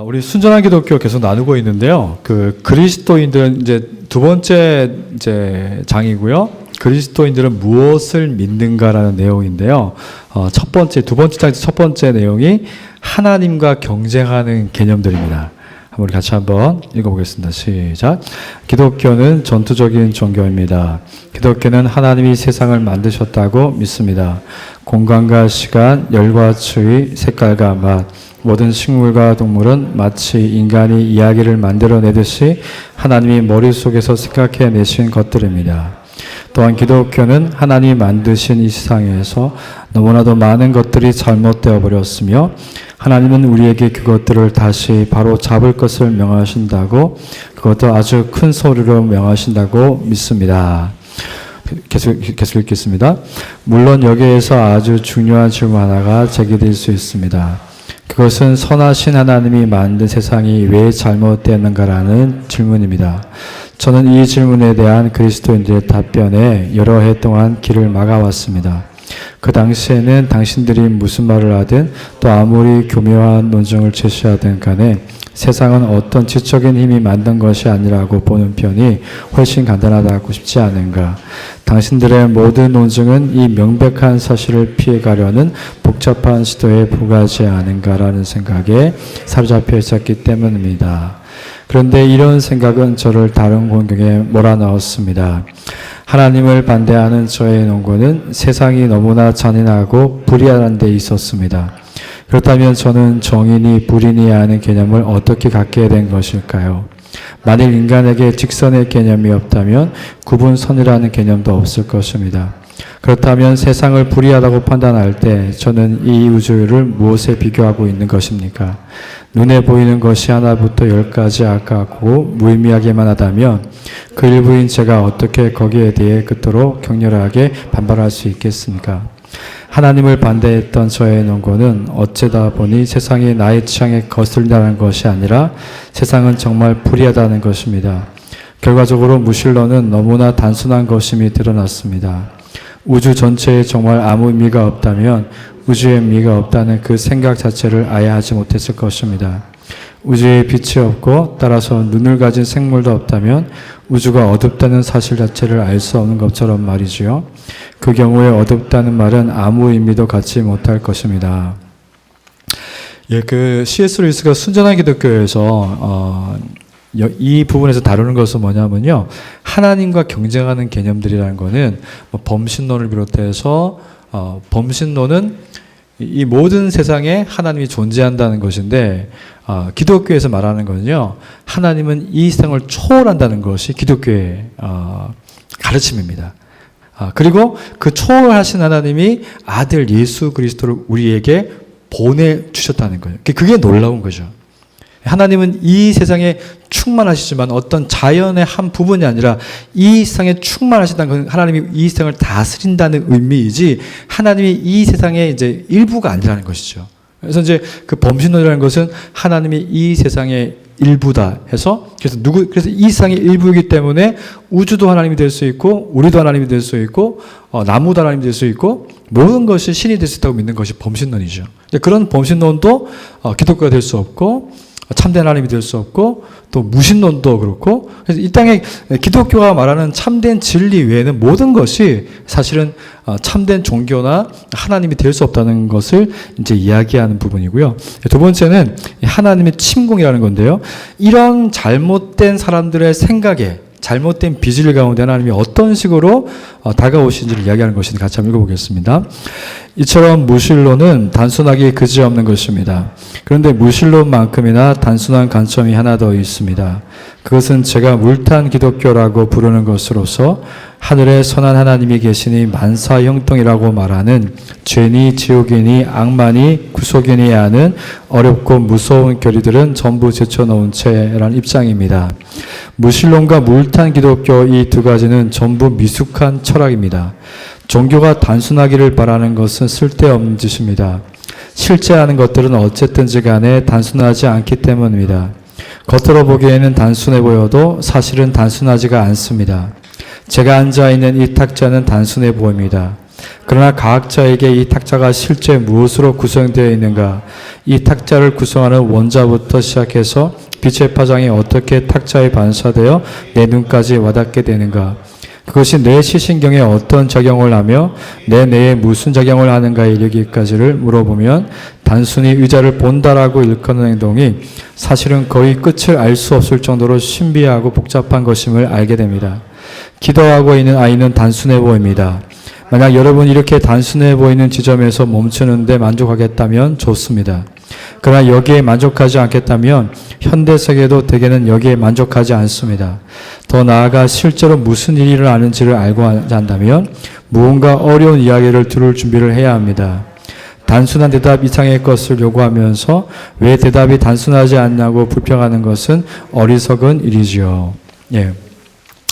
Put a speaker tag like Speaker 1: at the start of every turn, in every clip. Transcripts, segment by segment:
Speaker 1: 우리 순전한 기독교 계속 나누고 있는데요. 그리스도인들은 이제 두 번째 장이고요. 그리스도인들은 무엇을 믿는가라는 내용인데요. 두 번째 장에서 첫 번째 내용이 하나님과 경쟁하는 개념들입니다. 우리 같이 한번 읽어보겠습니다. 시작. 기독교는 전투적인 종교입니다. 기독교는 하나님이 세상을 만드셨다고 믿습니다. 공간과 시간, 열과 추위, 색깔과 맛, 모든 식물과 동물은 마치 인간이 이야기를 만들어내듯이 하나님이 머릿속에서 생각해내신 것들입니다. 또한 기독교는 하나님이 만드신 이 세상에서 너무나도 많은 것들이 잘못되어 버렸으며 하나님은 우리에게 그것들을 다시 바로 잡을 것을 명하신다고, 그것도 아주 큰 소리로 명하신다고 믿습니다. 계속 읽겠습니다. 물론 여기에서 아주 중요한 질문 하나가 제기될 수 있습니다. 그것은 선하신 하나님이 만든 세상이 왜 잘못되었는가라는 질문입니다. 저는 이 질문에 대한 그리스도인들의 답변에 여러 해 동안 길을 막아왔습니다. 그 당시에는 당신들이 무슨 말을 하든 또 아무리 교묘한 논증을 제시하든 간에 세상은 어떤 지적인 힘이 만든 것이 아니라고 보는 편이 훨씬 간단하다고 싶지 않은가. 당신들의 모든 논증은 이 명백한 사실을 피해가려는 복잡한 시도에 불과하지 않은가라는 생각에 사로잡혀 있었기 때문입니다. 그런데 이런 생각은 저를 다른 공경에 몰아넣었습니다. 하나님을 반대하는 저의 논거는 세상이 너무나 잔인하고 불의한 데 있었습니다. 그렇다면 저는 정인이 불인이 하는 개념을 어떻게 갖게 된 것일까요? 만일 인간에게 직선의 개념이 없다면 구분선이라는 개념도 없을 것입니다. 그렇다면 세상을 불의하다고 판단할 때 저는 이 우주를 무엇에 비교하고 있는 것입니까? 눈에 보이는 것이 하나부터 열까지 아깝고 무의미하게만 하다면 그 일부인 제가 어떻게 거기에 대해 그토록 격렬하게 반발할 수 있겠습니까? 하나님을 반대했던 저의 논거는 어쩌다 보니 세상이 나의 취향에 거슬린다는 것이 아니라 세상은 정말 불의하다는 것입니다. 결과적으로 무신론은 너무나 단순한 것임이 드러났습니다. 우주 전체에 정말 아무 의미가 없다면 우주에 의미가 없다는 그 생각 자체를 아예 하지 못했을 것입니다. 우주에 빛이 없고 따라서 눈을 가진 생물도 없다면 우주가 어둡다는 사실 자체를 알 수 없는 것처럼 말이지요. 그 경우에 어둡다는 말은 아무 의미도 갖지 못할 것입니다. C.S. 루이스가 순전한 기독교에서 이 부분에서 다루는 것은 뭐냐면요. 하나님과 경쟁하는 개념들이라는 것은 범신론을 비롯해서 범신론은 이 모든 세상에 하나님이 존재한다는 것인데 기독교에서 말하는 것은요. 하나님은 이 세상을 초월한다는 것이 기독교의 가르침입니다. 그리고 그 초월하신 하나님이 아들 예수 그리스도를 우리에게 보내주셨다는 거예요. 그게 놀라운 거죠. 하나님은 이 세상에 충만하시지만 어떤 자연의 한 부분이 아니라 이 세상에 충만하시다는 것은 하나님이 이 세상을 다스린다는 의미이지 하나님이 이 세상의 이제 일부가 아니라는 것이죠. 그래서 이제 그 범신론이라는 것은 하나님이 이 세상의 일부다 해서 그래서 이 세상의 일부이기 때문에 우주도 하나님이 될 수 있고 우리도 하나님이 될 수 있고 나무도 하나님이 될 수 있고 모든 것이 신이 될 수 있다고 믿는 것이 범신론이죠. 그런 범신론도 기독교가 될 수 없고 참된 하나님이 될 수 없고 또 무신론도 그렇고 그래서 이 땅에 기독교가 말하는 참된 진리 외에는 모든 것이 사실은 참된 종교나 하나님이 될 수 없다는 것을 이제 이야기하는 부분이고요. 두 번째는 하나님의 침공이라는 건데요. 이런 잘못된 사람들의 생각에 잘못된 비질 가운데 하나님이 어떤 식으로 다가오신지를 이야기하는 것인지 같이 한번 읽어보겠습니다. 이처럼 무신론은 단순하게 그지없는 것입니다. 그런데 무신론만큼이나 단순한 관점이 하나 더 있습니다. 그것은 제가 물탄 기독교라고 부르는 것으로서 하늘에 선한 하나님이 계시니 만사형통이라고 말하는 죄니 지옥이니 악마니 구속이니 하는 어렵고 무서운 교리들은 전부 제쳐놓은 채라는 입장입니다. 무신론과 물탄 기독교 이 두 가지는 전부 미숙한 철학입니다. 종교가 단순하기를 바라는 것은 쓸데없는 짓입니다. 실제 하는 것들은 어쨌든지 간에 단순하지 않기 때문입니다. 겉으로 보기에는 단순해 보여도 사실은 단순하지가 않습니다. 제가 앉아있는 이 탁자는 단순해 보입니다. 그러나 과학자에게 이 탁자가 실제 무엇으로 구성되어 있는가, 이 탁자를 구성하는 원자부터 시작해서 빛의 파장이 어떻게 탁자에 반사되어 내 눈까지 와닿게 되는가, 그것이 내 시신경에 어떤 작용을 하며 내 뇌에 무슨 작용을 하는가에 이르기까지를 물어보면 단순히 의자를 본다라고 일컫는 행동이 사실은 거의 끝을 알 수 없을 정도로 신비하고 복잡한 것임을 알게 됩니다. 기도하고 있는 아이는 단순해 보입니다. 만약 여러분이 이렇게 단순해 보이는 지점에서 멈추는데 만족하겠다면 좋습니다. 그러나 여기에 만족하지 않겠다면 현대세계도 대개는 여기에 만족하지 않습니다. 더 나아가 실제로 무슨 일이 일어나는지를 알고 한다면 무언가 어려운 이야기를 들을 준비를 해야 합니다. 단순한 대답 이상의 것을 요구하면서 왜 대답이 단순하지 않냐고 불평하는 것은 어리석은 일이지요. 예.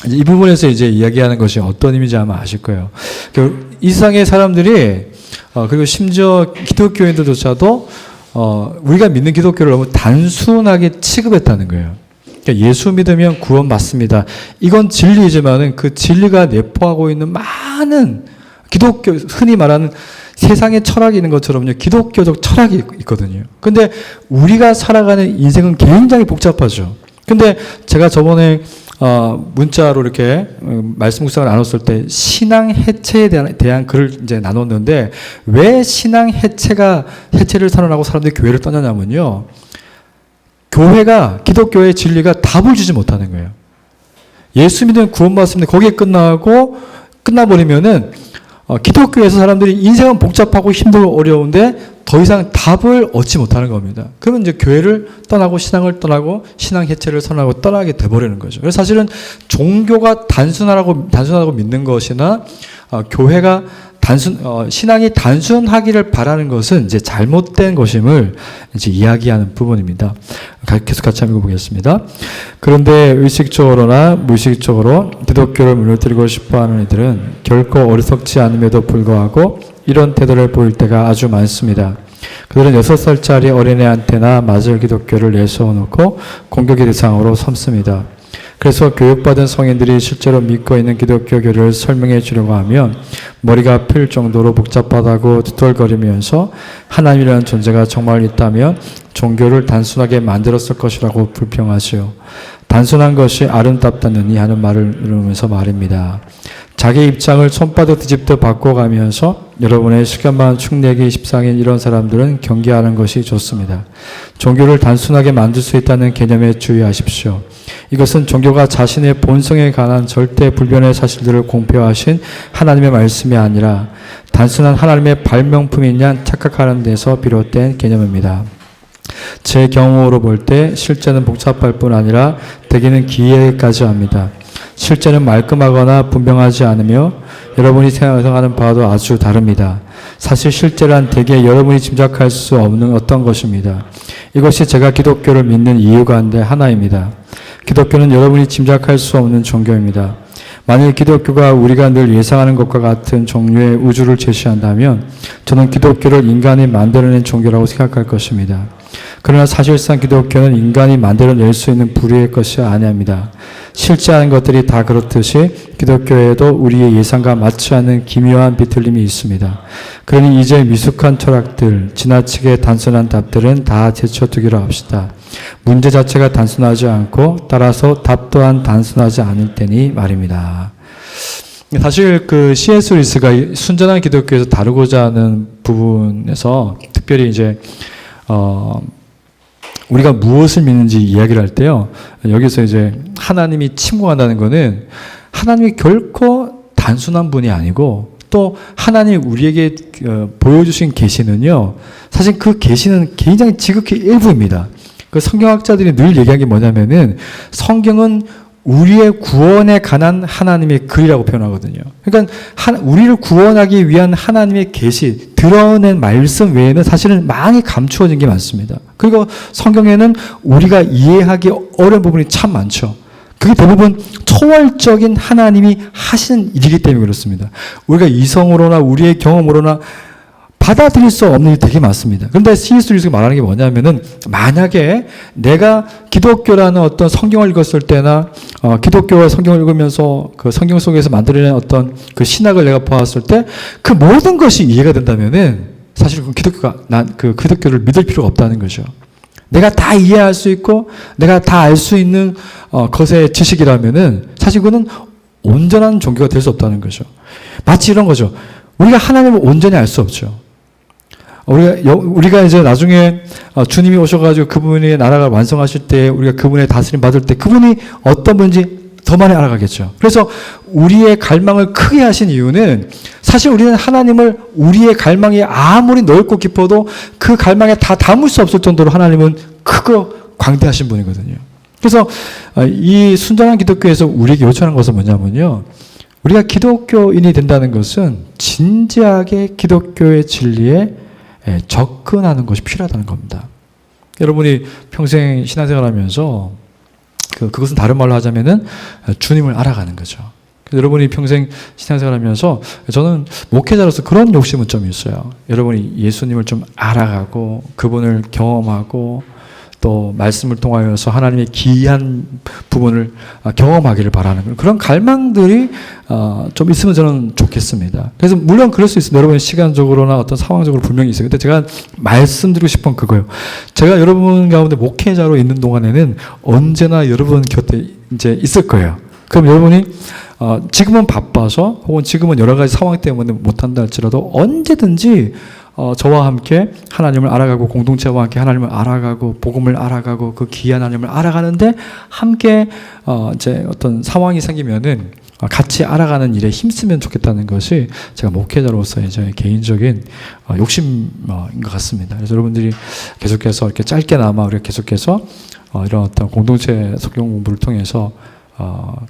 Speaker 1: 이 부분에서 이제 이야기하는 것이 어떤 의미인지 아마 아실 거예요. 이 세상의 사람들이 그리고 심지어 기독교인들조차도 우리가 믿는 기독교를 너무 단순하게 취급했다는 거예요. 그러니까 예수 믿으면 구원 받습니다. 이건 진리이지만은 그 진리가 내포하고 있는 많은 기독교, 흔히 말하는 세상에 철학이 있는 것처럼요, 기독교적 철학이 있거든요. 근데 우리가 살아가는 인생은 굉장히 복잡하죠. 근데 제가 저번에 문자로 이렇게 말씀 묵상을 나눴을 때 신앙 해체에 대한 글을 이제 나눴는데, 왜 신앙 해체를 선언하고 사람들이 교회를 떠나냐면요, 교회가, 기독교의 진리가 답을 주지 못하는 거예요. 예수 믿으면 구원받습니다. 거기에 끝나버리면은 기독교에서 사람들이 인생은 복잡하고 힘들고 어려운데 더 이상 답을 얻지 못하는 겁니다. 그러면 이제 교회를 떠나고 신앙을 떠나고 신앙 해체를 선언하고 떠나게 돼버리는 거죠. 그래서 사실은 종교가 단순하다고 믿는 것이나 교회가 신앙이 단순하기를 바라는 것은 이제 잘못된 것임을 이제 이야기하는 부분입니다. 계속 같이 한번 읽어보겠습니다. 그런데 의식적으로나 무의식적으로 기독교를 무너뜨리고 싶어하는 이들은 결코 어리석지 않음에도 불구하고 이런 태도를 보일 때가 아주 많습니다. 그들은 6살짜리 어린애한테나 맞을 기독교를 내세워놓고 공격의 대상으로 삼습니다. 그래서 교육받은 성인들이 실제로 믿고 있는 기독교를 설명해 주려고 하면 머리가 아플 정도로 복잡하다고 투덜거리면서 하나님이라는 존재가 정말 있다면 종교를 단순하게 만들었을 것이라고 불평하시오. 단순한 것이 아름답다느니 하는 말을 이루면서 말입니다. 자기 입장을 손바닥 뒤집듯 바꿔가면서 여러분의 시간만 축내기 십상인 이런 사람들은 경계하는 것이 좋습니다. 종교를 단순하게 만들 수 있다는 개념에 주의하십시오. 이것은 종교가 자신의 본성에 관한 절대 불변의 사실들을 공표하신 하나님의 말씀이 아니라 단순한 하나님의 발명품이냐 착각하는 데서 비롯된 개념입니다. 제 경험으로 볼 때 실제는 복잡할 뿐 아니라 대개는 기이하기까지 합니다. 실제는 말끔하거나 분명하지 않으며 여러분이 생각하는 바와도 아주 다릅니다. 사실 실제란 대개 여러분이 짐작할 수 없는 어떤 것입니다. 이것이 제가 기독교를 믿는 이유 가운데 하나입니다. 기독교는 여러분이 짐작할 수 없는 종교입니다. 만일 기독교가 우리가 늘 예상하는 것과 같은 종류의 우주를 제시한다면 저는 기독교를 인간이 만들어낸 종교라고 생각할 것입니다. 그러나 사실상 기독교는 인간이 만들어낼 수 있는 불의의 것이 아니합니다. 실제하는 것들이 다 그렇듯이 기독교에도 우리의 예상과 맞지 않는 기묘한 비틀림이 있습니다. 그러니 이제 미숙한 철학들, 지나치게 단순한 답들은 다 제쳐두기로 합시다. 문제 자체가 단순하지 않고 따라서 답 또한 단순하지 않을 테니 말입니다. 사실 그 C.S. 루이스가 순전한 기독교에서 다루고자 하는 부분에서 특별히 이제 우리가 무엇을 믿는지 이야기를 할 때요, 여기서 이제 하나님이 침공한다는 것은 하나님이 결코 단순한 분이 아니고 또 하나님이 우리에게 보여주신 계시는요, 사실 그 계시는 굉장히 지극히 일부입니다. 그 성경학자들이 늘 얘기하는 게 뭐냐면은 성경은 우리의 구원에 관한 하나님의 글이라고 표현하거든요. 그러니까 우리를 구원하기 위한 하나님의 계시, 드러낸 말씀 외에는 사실은 많이 감추어진 게 많습니다. 그리고 성경에는 우리가 이해하기 어려운 부분이 참 많죠. 그게 대부분 초월적인 하나님이 하신 일이기 때문에 그렇습니다. 우리가 이성으로나 우리의 경험으로나 받아들일 수 없는 일이 되게 많습니다. 그런데 C.S. 루이스가 말하는 게 뭐냐면은 만약에 내가 기독교라는 어떤 성경을 읽었을 때나 기독교와 성경을 읽으면서 그 성경 속에서 만들어낸 어떤 그 신학을 내가 보았을 때 그 모든 것이 이해가 된다면은 사실 그 기독교를 믿을 필요가 없다는 거죠. 내가 다 이해할 수 있고 내가 다 알 수 있는 것의 지식이라면은 사실 그거는 온전한 종교가 될 수 없다는 거죠. 마치 이런 거죠. 우리가 하나님을 온전히 알 수 없죠. 우리가 이제 나중에 주님이 오셔가지고 그분의 나라가 완성하실 때 우리가 그분의 다스림 받을 때 그분이 어떤 분인지 더 많이 알아가겠죠. 그래서 우리의 갈망을 크게 하신 이유는 사실 우리는 하나님을 우리의 갈망이 아무리 넓고 깊어도 그 갈망에 다 담을 수 없을 정도로 하나님은 크고 광대하신 분이거든요. 그래서 이 순전한 기독교에서 우리에게 요청하는 것은 뭐냐면요. 우리가 기독교인이 된다는 것은 진지하게 기독교의 진리에 접근하는 것이 필요하다는 겁니다. 여러분이 평생 신앙생활하면서 그것은 다른 말로 하자면은 주님을 알아가는 거죠. 여러분이 평생 신앙생활하면서 저는 목회자로서 그런 욕심은 좀 있어요. 여러분이 예수님을 좀 알아가고 그분을 경험하고 또 말씀을 통하여서 하나님의 기이한 부분을 경험하기를 바라는 그런 갈망들이 좀 있으면 저는 좋겠습니다. 그래서 물론 그럴 수 있습니다. 여러분의 시간적으로나 어떤 상황적으로 분명히 있어요. 근데 제가 말씀드리고 싶은 건 그거예요. 제가 여러분 가운데 목회자로 있는 동안에는 언제나 여러분 곁에 이제 있을 거예요. 그럼 여러분이 지금은 바빠서 혹은 지금은 여러 가지 상황 때문에 못한다 할지라도 언제든지 저와 함께 하나님을 알아가고 공동체와 함께 하나님을 알아가고 복음을 알아가고 그 귀한 하나님을 알아가는데 함께 이제 어떤 상황이 생기면은 같이 알아가는 일에 힘쓰면 좋겠다는 것이 제가 목회자로서의 저의 개인적인 욕심인 것 같습니다. 그래서 여러분들이 계속해서 이렇게 짧게나마 우리가 계속해서 이런 어떤 공동체 성경 공부를 통해서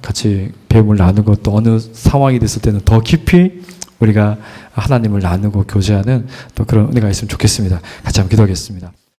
Speaker 1: 같이 배움을 나누고 또 어느 상황이 됐을 때는 더 깊이 우리가 하나님을 나누고 교제하는 또 그런 은혜가 있으면 좋겠습니다. 같이 한번 기도하겠습니다.